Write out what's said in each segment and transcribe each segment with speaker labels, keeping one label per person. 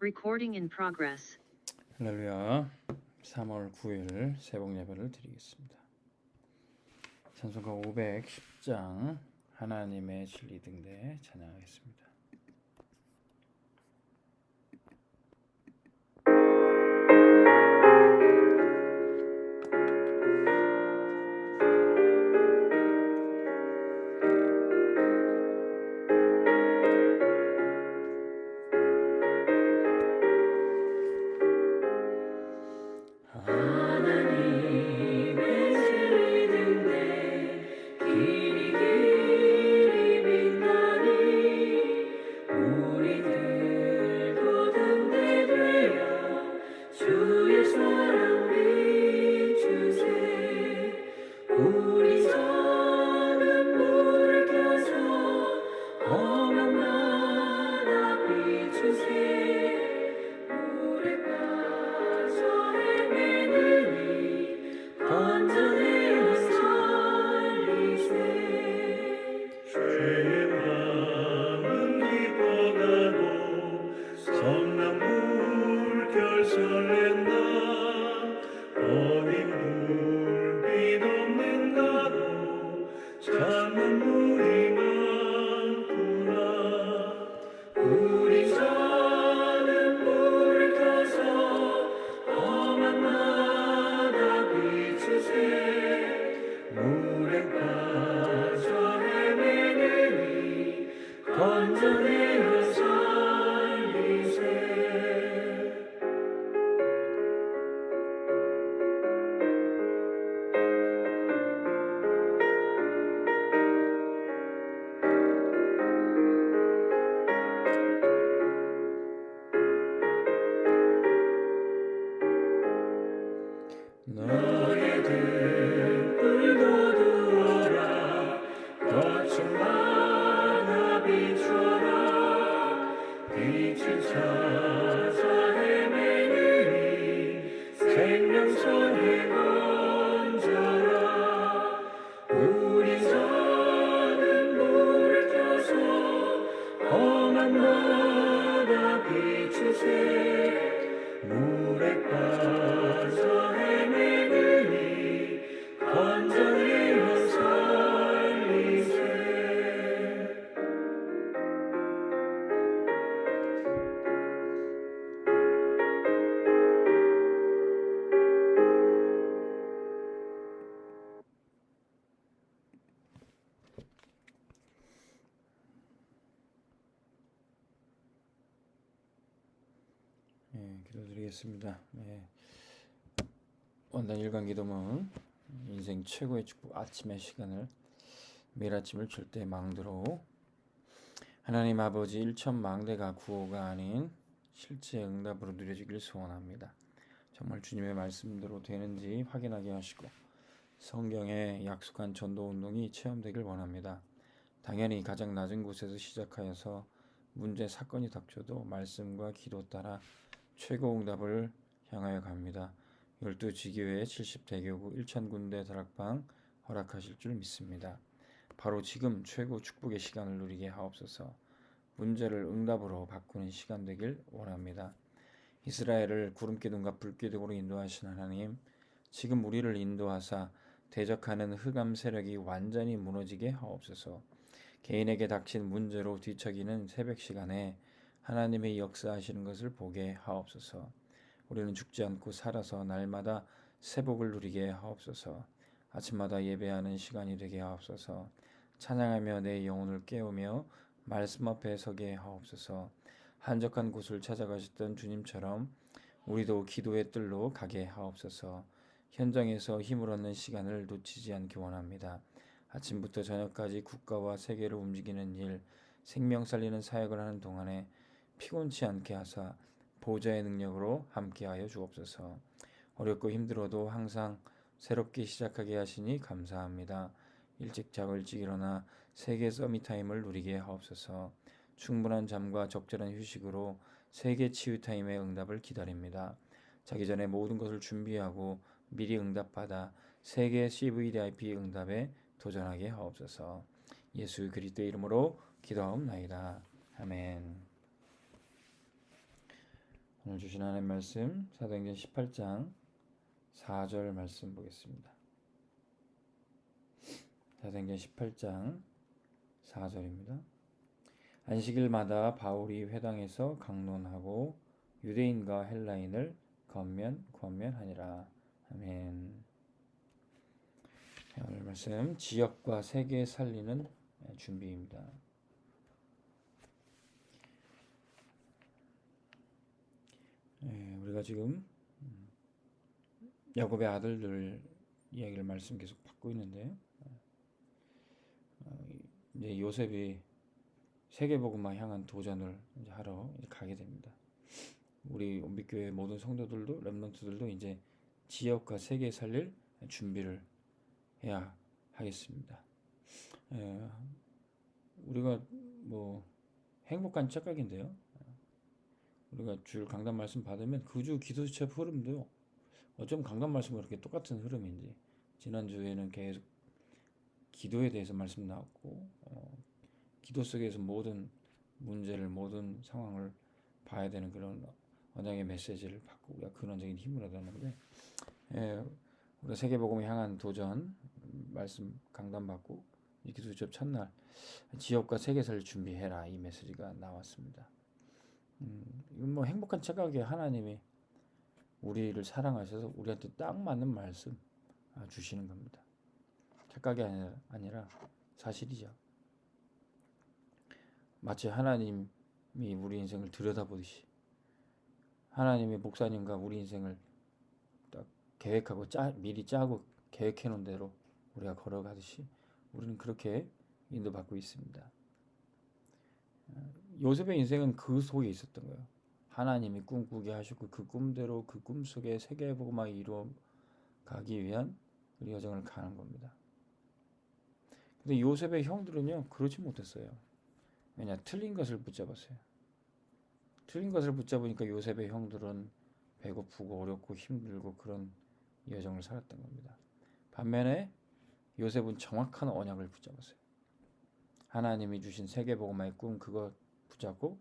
Speaker 1: Recording in progress.
Speaker 2: 할렐루야. 3월 9일 새벽 예배를 드리겠습니다. 찬송가 510장 하나님의 진리 등대 찬양하겠습니다. 기도드리겠습니다. 원단 일간 기도문 인생 최고의 축복 아침의 시간을 매일 아침을 절대 망대로 하나님 아버지 일천망대가 구호가 아닌 실제 응답으로 누려지길 소원합니다. 정말 주님의 말씀대로 되는지 확인하게 하시고 성경에 약속한 전도운동이 체험되길 원합니다. 당연히 가장 낮은 곳에서 시작하여서 문제 사건이 닥쳐도 말씀과 기도 따라 최고 응답을 향하여 갑니다. 12지교회 70대교구 1000군데 다락방 허락하실 줄 믿습니다. 바로 지금 최고 축복의 시간을 누리게 하옵소서. 문제를 응답으로 바꾸는 시간 되길 원합니다. 이스라엘을 구름기둥과 불기둥으로 인도하신 하나님, 지금 우리를 인도하사 대적하는 흑암 세력이 완전히 무너지게 하옵소서. 개인에게 닥친 문제로 뒤척이는 새벽 시간에 하나님의 역사하시는 것을 보게 하옵소서. 우리는 죽지 않고 살아서 날마다 새복을 누리게 하옵소서. 아침마다 예배하는 시간이 되게 하옵소서. 찬양하며 내 영혼을 깨우며 말씀 앞에 서게 하옵소서. 한적한 곳을 찾아가셨던 주님처럼 우리도 기도의 뜰로 가게 하옵소서. 현장에서 힘을 얻는 시간을 놓치지 않기 원합니다. 아침부터 저녁까지 국가와 세계를 움직이는 일, 생명 살리는 사역을 하는 동안에 피곤치 않게 하사 보좌의 능력으로 함께하여 주옵소서. 어렵고 힘들어도 항상 새롭게 시작하게 하시니 감사합니다. 일찍 자고 일찍 일어나 세계 서밋타임을 누리게 하옵소서. 충분한 잠과 적절한 휴식으로 세계 치유타임의 응답을 기다립니다. 자기 전에 모든 것을 준비하고 미리 응답받아 세계 CVDIP 응답에 도전하게 하옵소서. 예수 그리스도의 이름으로 기도하옵나이다. 아멘. 오늘 주신 하나님 말씀 사도행전 18장 4절 말씀 보겠습니다. 사도행전 18장 4절입니다. 안식일마다 바울이 회당에서 강론하고 유대인과 헬라인을 권면하니라. 아멘. 오늘 말씀 지역과 세계 살리는 준비입니다. 우리가 지금 야곱의 아들들 이야기를 말씀 계속 받고 있는데, 이제 요셉이 세계복음화 향한 도전을 이제 하러 가게 됩니다. 우리 온빛교회 모든 성도들도 렘넌트들도 이제 지역과 세계 살릴 준비를 해야 하겠습니다. 우리가 뭐 행복한 착각인데요. 우리가 주일 강단 말씀 받으면 그 주 기도수첩 흐름도 어쩜 강단 말씀과 그렇게 똑같은 흐름인지, 지난주에는 계속 기도에 대해서 말씀 나왔고, 기도 속에서 모든 문제를, 모든 상황을 봐야 되는 그런 언약의 메시지를 받고 우리가 근원적인 힘을 얻었는데, 우리가 세계복음을 향한 도전 말씀 강단 받고 이 기도수첩 첫날 지역과 세계사를 준비해라, 이 메시지가 나왔습니다. 이건 뭐 행복한 착각에 하나님이 우리를 사랑하셔서 우리한테 딱 맞는 말씀 주시는 겁니다. 착각이 아니라 사실이죠. 마치 하나님이 우리 인생을 들여다보듯이, 하나님의 목사님과 우리 인생을 딱 계획하고 미리 짜고 계획해 놓은 대로 우리가 걸어가듯이 우리는 그렇게 인도받고 있습니다. 요셉의 인생은 그 속에 있었던 거예요. 하나님이 꿈꾸게 하시고 그 꿈대로 그 꿈 속에 세계복음화 이루어 가기 위한 우리 여정을 가는 겁니다. 근데 요셉의 형들은요, 그렇지 못했어요. 왜냐? 틀린 것을 붙잡았어요. 틀린 것을 붙잡으니까 요셉의 형들은 배고프고 어렵고 힘들고 그런 여정을 살았던 겁니다. 반면에 요셉은 정확한 언약을 붙잡았어요. 하나님이 주신 세계복음화의 꿈, 그거 붙잡고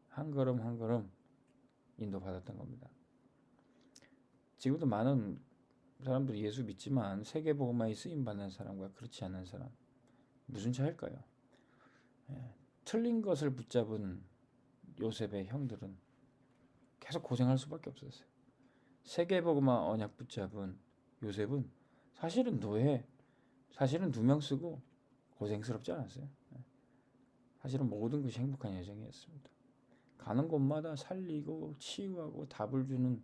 Speaker 2: 한 걸음 한 걸음 인도받았던 겁니다. 지금도 많은 사람들이 예수 믿지만 세계복음화에 쓰임받는 사람과 그렇지 않은 사람, 무슨 차이일까요? 틀린 것을 붙잡은 요셉의 형들은 계속 고생할 수밖에 없었어요. 세계복음화 언약 붙잡은 요셉은 사실은 노예, 사실은 2명 쓰고 고생스럽지 않았어요. 사실은 모든 것이 행복한 여정이었습니다. 가는 곳마다 살리고 치유하고 답을 주는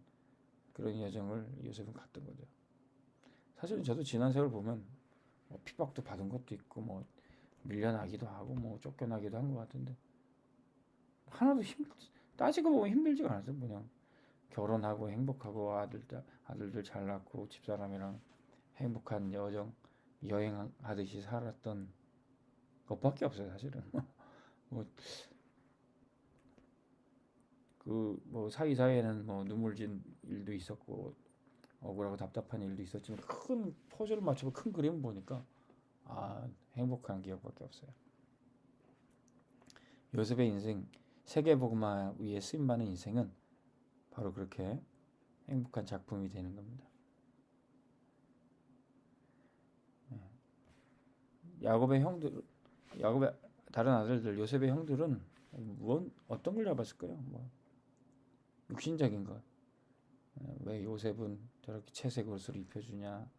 Speaker 2: 그런 여정을 요셉은 갔던 거죠. 사실은 저도 지난 세월 보면 핍박도 받은 것도 있고 밀려나기도 하고 쫓겨나기도 한 것 같은데, 하나도 따지고 보면 힘들지가 않았어요. 그냥 결혼하고 행복하고 아들들 잘 낳고 집사람이랑 행복한 여행하듯이 살았던 것밖에 없어요. 사실은 사이사이에는 눈물 진 일도 있었고 억울하고 답답한 일도 있었지만, 큰 퍼즐을 맞추고 큰 그림을 보니까 행복한 기억밖에 없어요. 요셉의 인생, 세계복음화 위에 쓰임받는 인생은 바로 그렇게 행복한 작품이 되는 겁니다. 야곱의 다른 아들들, 요셉의 형들은 어떤 걸 잡았을까요? 육신적인 것. 왜 요셉은 저렇게 채색 옷을 입혀주냐?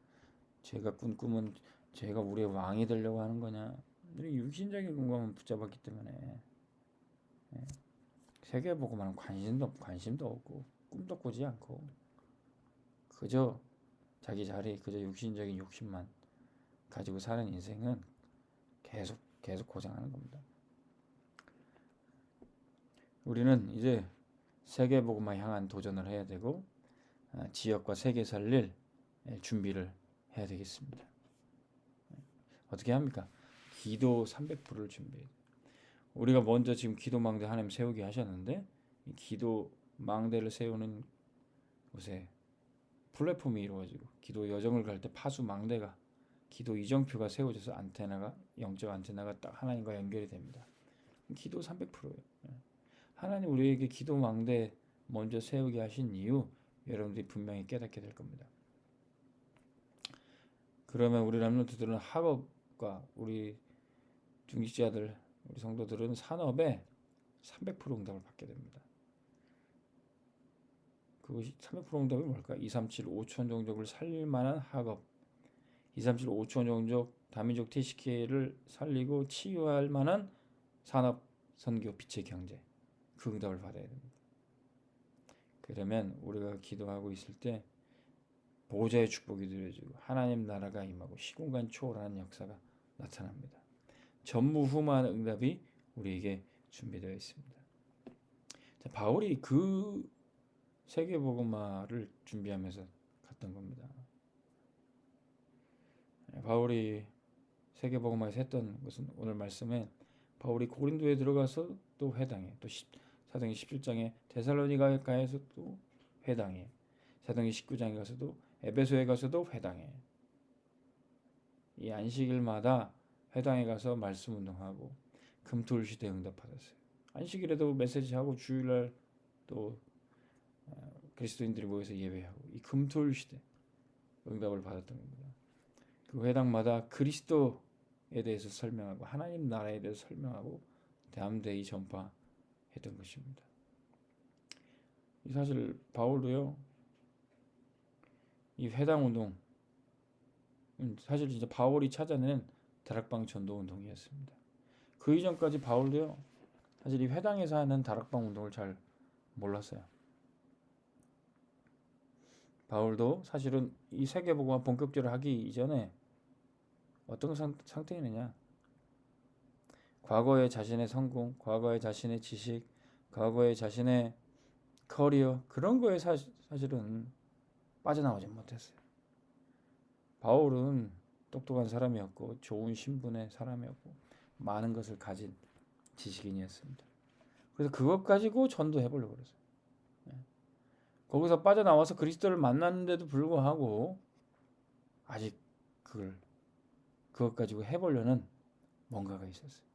Speaker 2: 제가 꾼 꿈은 제가 우리의 왕이 되려고 하는 거냐? 육신적인 것만 붙잡았기 때문에 세계복음화는 관심도 없고 꿈도 꾸지 않고 그저 자기 자리, 그저 육신적인 욕심만 가지고 사는 인생은 계속 고생하는 겁니다. 우리는 이제 세계복음화 향한 도전을 해야 되고, 지역과 세계 살릴 준비를 해야 되겠습니다. 어떻게 합니까? 기도 300%를 준비해야 돼요. 우리가 먼저 지금 기도망대 하나님 세우게 하셨는데, 이 기도망대를 세우는 곳에 플랫폼이 이루어지고 기도 여정을 갈 때 파수망대가, 기도 이정표가 세워져서 영적 안테나가 딱 하나님과 연결이 됩니다. 기도 300%예요. 하나님 우리에게 기도망대 먼저 세우게 하신 이유 여러분들이 분명히 깨닫게 될 겁니다. 그러면 우리 렘넌트들은 학업과 우리 중직자들, 우리 성도들은 산업에 300% 응답을 받게 됩니다. 그것이 300% 응답이 뭘까? 237 5천 종족을 살릴 만한 학업, 237 5천 종족 다민족 TCK를 살리고 치유할 만한 산업, 선교, 빛의 경제, 그 응답을 받아야 됩니다. 그러면 우리가 기도하고 있을 때 보호자의 축복이 누려지고 하나님 나라가 임하고 시공간 초월하는 역사가 나타납니다. 전무후무한 응답이 우리에게 준비되어 있습니다. 자, 바울이 그 세계복음화를 준비하면서 갔던 겁니다. 바울이 세계복음화에서 했던 것은 오늘 말씀에 바울이 고린도에 들어가서 또 회당에, 또 사도행전 17장에 데살로니가에서 또 회당에, 사도행전 19장에 가서도 에베소에 가서도 회당에, 이 안식일마다 회당에 가서 말씀 운동하고 금토일 시대에 응답받았어요. 안식일에도 메시지하고 주일날 또 그리스도인들이 모여서 예배하고 이 금토일 시대 응답을 받았던 겁니다. 그 회당마다 그리스도에 대해서 설명하고 하나님 나라에 대해서 설명하고 대함대히 전파했던 것입니다. 사실 바울도요, 이 회당 운동 사실 진짜 바울이 찾아낸 다락방 전도 운동이었습니다. 그 이전까지 바울도요, 사실 이 회당에서 하는 다락방 운동을 잘 몰랐어요. 바울도 사실은 이 세계복음화 본격적으로 하기 이전에 어떤 상태이느냐, 과거의 자신의 성공, 과거의 자신의 지식, 과거의 자신의 커리어, 그런 거에 사실은 빠져나오지 못했어요. 바울은 똑똑한 사람이었고 좋은 신분의 사람이었고 많은 것을 가진 지식인이었습니다. 그래서 그것 가지고 전도해보려고 그랬어요. 거기서 빠져나와서 그리스도를 만났는데도 불구하고 아직 그것 가지고 해보려는 뭔가가 있었어요.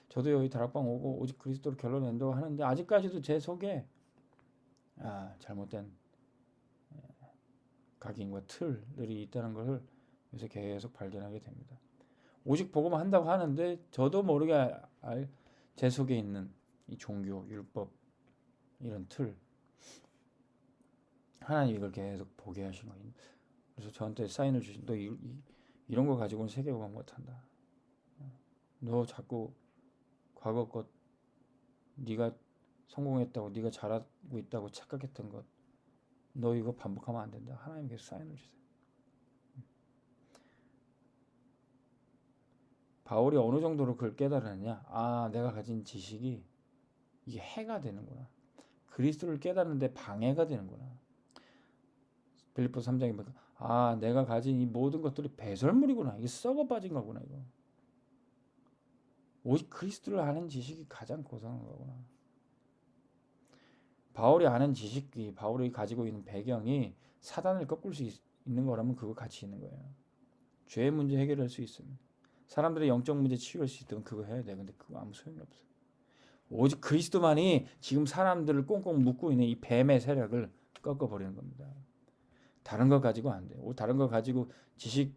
Speaker 2: 저도 여기 다락방 오고 오직 그리스도를 결론낸다고 하는데 아직까지도 제 속에 잘못된 각인과 틀들이 있다는 것을 요새 계속 발견하게 됩니다. 오직 복음을 한다고 하는데 저도 모르게 제 속에 있는 이 종교, 율법, 이런 틀, 하나님이 이걸 계속 보게 하신 거예요. 그래서 저한테 사인을 주신, 너 이런 거 가지고는 세계복음 못한다. 너 자꾸 과거 것, 네가 성공했다고, 네가 잘하고 있다고 착각했던 것, 너 이거 반복하면 안 된다. 하나님께서 사인을 주세요. 바울이 어느 정도로 그걸 깨달았느냐? 내가 가진 지식이 이게 해가 되는구나. 그리스도를 깨닫는데 방해가 되는구나. 빌립보서 3장에 보니까 내가 가진 이 모든 것들이 배설물이구나. 이게 썩어 빠진 거구나. 이거. 오직 그리스도를 아는 지식이 가장 고상한 거구나. 바울이 아는 지식이, 바울이 가지고 있는 배경이 사단을 꺾을 수 있는 거라면 그거 같이 있는 거예요. 죄의 문제 해결할 수 있으면, 사람들의 영적 문제 치유할 수 있다면 그거 해야 돼. 근데 그거 아무 소용이 없어. 오직 그리스도만이 지금 사람들을 꽁꽁 묶고 있는 이 뱀의 세력을 꺾어버리는 겁니다. 다른 거 가지고 안 돼. 다른 거 가지고 지식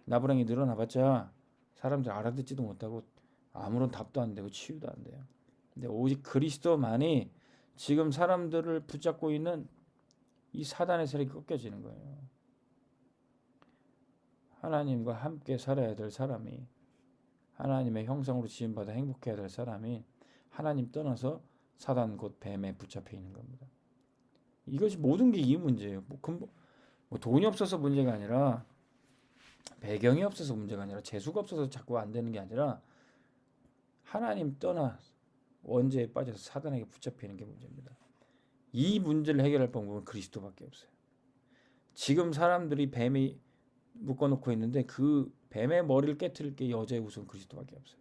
Speaker 2: 나부랭이 늘어나봤자 사람들 알아듣지도 못하고 아무런 답도 안 되고 치유도 안 돼요. 근데 오직 그리스도만이 지금 사람들을 붙잡고 있는 이 사단의 세력이 꺾여지는 거예요. 하나님과 함께 살아야 될 사람이, 하나님의 형상으로 지음받아 행복해야 될 사람이 하나님 떠나서 사단 곧 뱀에 붙잡혀 있는 겁니다. 이것이 모든 게 이 문제예요. 뭐 돈이 없어서 문제가 아니라, 배경이 없어서 문제가 아니라, 재수가 없어서 자꾸 안 되는 게 아니라 하나님 떠나 원죄에 빠져서 사단에게 붙잡히는 게 문제입니다. 이 문제를 해결할 방법은 그리스도밖에 없어요. 지금 사람들이 뱀이 묶어놓고 있는데 그 뱀의 머리를 깨트릴 게 여자의 우선 그리스도밖에 없어요.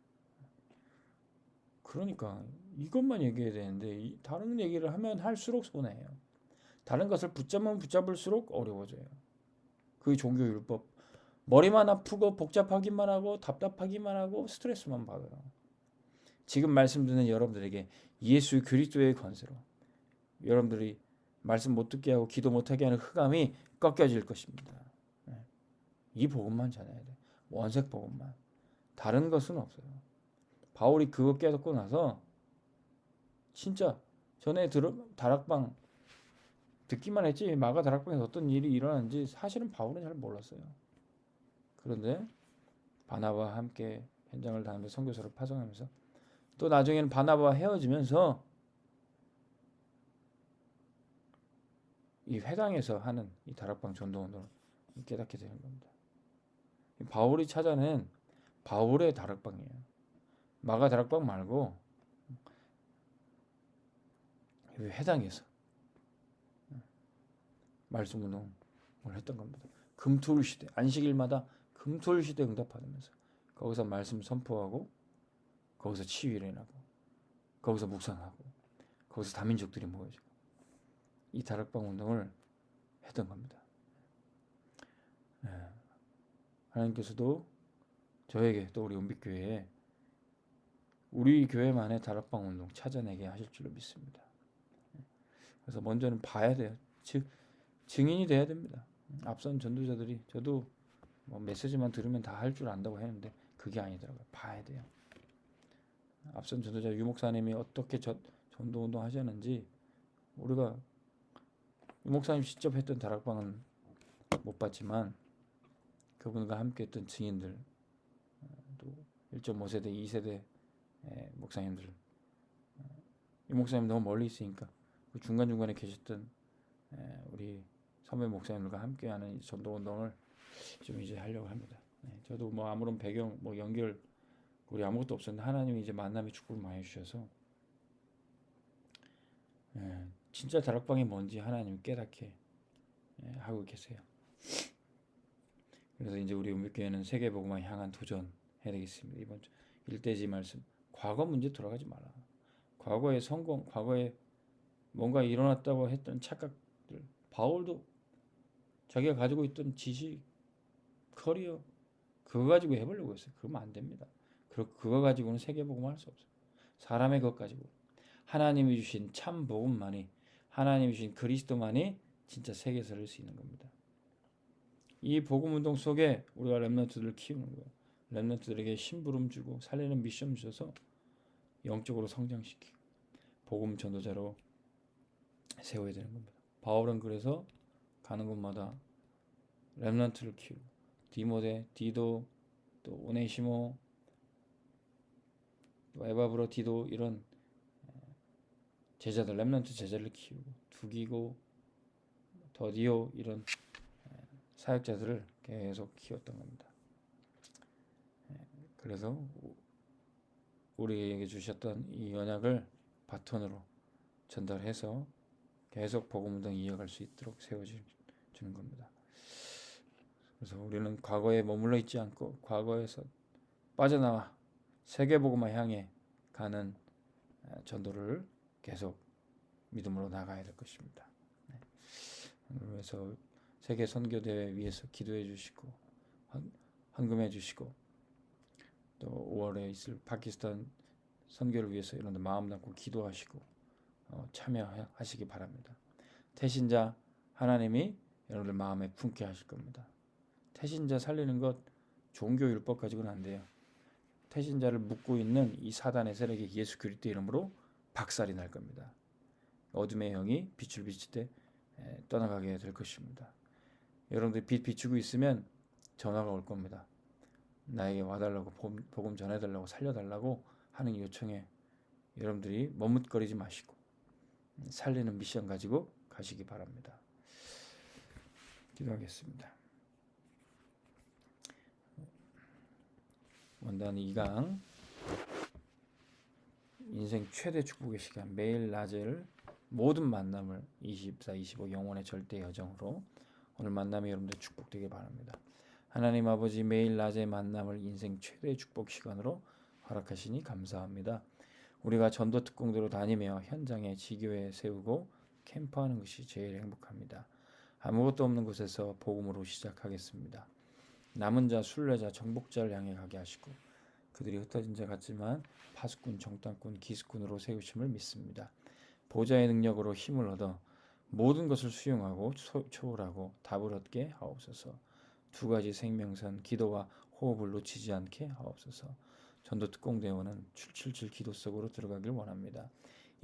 Speaker 2: 그러니까 이것만 얘기해야 되는데 다른 얘기를 하면 할수록 손해예요. 다른 것을 붙잡으면 붙잡을수록 어려워져요. 그게 종교 율법. 머리만 아프고 복잡하기만 하고 답답하기만 하고 스트레스만 받아요. 지금 말씀 듣는 여러분들에게 예수 그리스도의 권세로 여러분들이 말씀 못 듣게 하고 기도 못하게 하는 흑암이 꺾여질 것입니다. 이 복음만 전해야 돼. 원색 복음만. 다른 것은 없어요. 바울이 그거 깨닫고 나서 진짜 전에 다락방 듣기만 했지 마가 다락방에서 어떤 일이 일어났는지 사실은 바울은 잘 몰랐어요. 그런데 바나바와 함께 현장을 다니며 선교사를 파송하면서 또 나중에는 바나바와 헤어지면서 이 회당에서 하는 이 다락방 전도운동을 깨닫게 되는 겁니다. 바울이 찾아낸 바울의 다락방이에요. 마가 다락방 말고 회당에서 말씀 운동을 했던 겁니다. 금토일 시대, 안식일마다 금토일 시대 응답받으면서 거기서 말씀 선포하고 거기서 치유를 일어나고 거기서 묵상하고 거기서 다민족들이 모여지고 이 다락방 운동을 했던 겁니다. 하나님께서도 저에게 또 우리 은빛교회에 우리 교회만의 다락방 운동 찾아내게 하실 줄로 믿습니다. 그래서 먼저는 봐야 돼요. 즉 증인이 돼야 됩니다. 앞선 전도자들이 저도 뭐 메시지만 들으면 다 할 줄 안다고 했는데 그게 아니더라고요. 봐야 돼요. 앞선 전도자 유 목사님이 어떻게 전도 운동 하셨는지 우리가 유 목사님 직접 했던 다락방은 못 봤지만 그분과 함께 했던 증인들 또 1.5세대, 2세대 목사님들 유 목사님 너무 멀리 있으니까 그 중간중간에 계셨던 우리 선배 목사님들과 함께하는 전도 운동을 좀 이제 하려고 합니다. 저도 뭐 아무런 배경 뭐 연결 우리 아무것도 없었는데 하나님이 이제 만남의 축복을 많이 주셔서 진짜 다락방이 뭔지 하나님이 깨닫게 하고 계세요. 그래서 이제 우리 은빛교회는 세계복음화 향한 도전 해야 되겠습니다. 이번 주 일대지 말씀 과거 문제 돌아가지 마라. 과거의 성공, 과거에 뭔가 일어났다고 했던 착각들 바울도 자기가 가지고 있던 지식, 커리어 그거 가지고 해보려고 했어요. 그러면 안 됩니다. 그거 가지고는 세계복음을 할 수 없어요. 사람의 것 가지고 하나님이 주신 참 복음만이 하나님이 주신 그리스도만이 진짜 세계에 살릴 수 있는 겁니다. 이 복음 운동 속에 우리가 렘넌트들을 키우는 거예요. 렘넌트들에게 심부름 주고 살리는 미션 주셔서 영적으로 성장시키고 복음 전도자로 세워야 되는 겁니다. 바울은 그래서 가는 곳마다 렘넌트를 키우고 디모데, 디도, 또 오네시모, 또 에바브로, 디도 이런 제자들, 렘넌트 제자를 키우고 두기고, 더디오 이런 사역자들을 계속 키웠던 겁니다. 그래서 우리에게 주셨던 이 언약을 바톤으로 전달해서 계속 복음운동 이어갈 수 있도록 세워주는 겁니다. 그래서 우리는 과거에 머물러 있지 않고 과거에서 빠져나와 세계복음화 향해 가는 전도를 계속 믿음으로 나가야 될 것입니다. 그래서 세계 선교대회 위해서 기도해 주시고 헌금해 주시고 또 5월에 있을 파키스탄 선교를 위해서 이런 데 마음 담고 기도하시고 참여하시기 바랍니다. 태신자 하나님이 여러분들 마음에 품게 하실 겁니다. 태신자 살리는 것 종교 율법 가지고는 안 돼요. 태신자를 묶고 있는 이 사단의 세력이 예수 그리스도 이름으로 박살이 날 겁니다. 어둠의 영이 빛을 비칠 때 떠나가게 될 것입니다. 여러분들 빛 비추고 있으면 전화가 올 겁니다. 나에게 와달라고 복음 전해달라고 살려달라고 하는 요청에 여러분들이 머뭇거리지 마시고 살리는 미션 가지고 가시기 바랍니다. 기도하겠습니다. 원단 2강 인생 최대 축복의 시간 매일 낮을 모든 만남을 24, 25 영혼의 절대 여정으로 오늘 만남이 여러분들 축복되길 바랍니다. 하나님 아버지 매일 낮의 만남을 인생 최대의 축복 시간으로 허락하시니 감사합니다. 우리가 전도 특공대로 다니며 현장에 지교회 세우고 캠프하는 것이 제일 행복합니다. 아무것도 없는 곳에서 복음으로 시작하겠습니다. 남은 자, 순례자, 정복자를 향해 가게 하시고 그들이 흩어진 자 같지만 파수꾼, 정탐꾼, 기수꾼으로 세우심을 믿습니다. 보좌의 능력으로 힘을 얻어 모든 것을 수용하고 초월하고 답을 얻게 하옵소서. 두 가지 생명선 기도와 호흡을 놓치지 않게 하옵소서. 전도특공대원은 777 기도 속으로 들어가길 원합니다.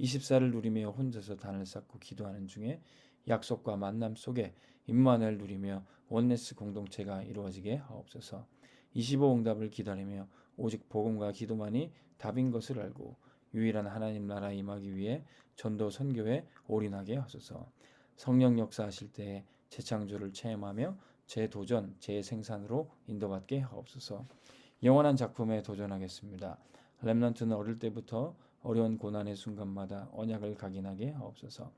Speaker 2: 24를 누리며 혼자서 단을 쌓고 기도하는 중에 약속과 만남 속에 임마누엘 누리며 원네스 공동체가 이루어지게 하옵소서. 25 응답을 기다리며 오직 복음과 기도만이 답인 것을 알고 유일한 하나님 나라에 임하기 위해 전도 선교에 올인하게 하소서. 성령 역사하실 때에 재창조를 체험하며 재도전, 재생산으로 인도받게 하옵소서. 영원한 작품에 도전하겠습니다. 렘넌트는 어릴 때부터 어려운 고난의 순간마다 언약을 각인하게 하옵소서.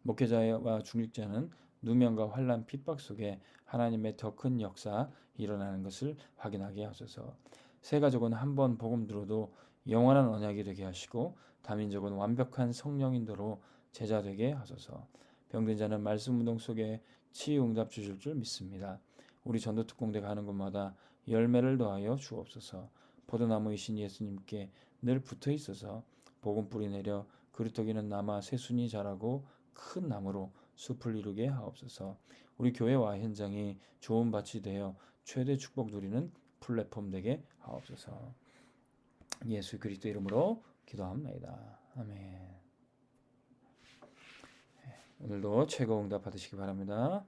Speaker 2: 목회자와 중직자는 누명과 환난 핍박 속에 하나님의 더 큰 역사 일어나는 것을 확인하게 하소서. 새 가족은 한 번 복음 들어도 영원한 언약이 되게 하시고 다민족은 완벽한 성령 인도로 제자 되게 하소서. 병든 자는 말씀 운동 속에 치유 응답 주실 줄 믿습니다. 우리 전도특공대가 하는 곳마다 열매를 더하여 주옵소서. 포도나무이신 예수님께 늘 붙어 있어서 복음 뿌리 내려 그루터기는 남아 새순이 자라고 큰 나무로 숲을 이루게 하옵소서. 우리 교회와 현장이 좋은 밭이 되어 최대 축복 누리는 플랫폼 되게 하옵소서. 예수 그리스도 이름으로 기도합니다. 아멘. 오늘도 최고 응답 받으시기 바랍니다.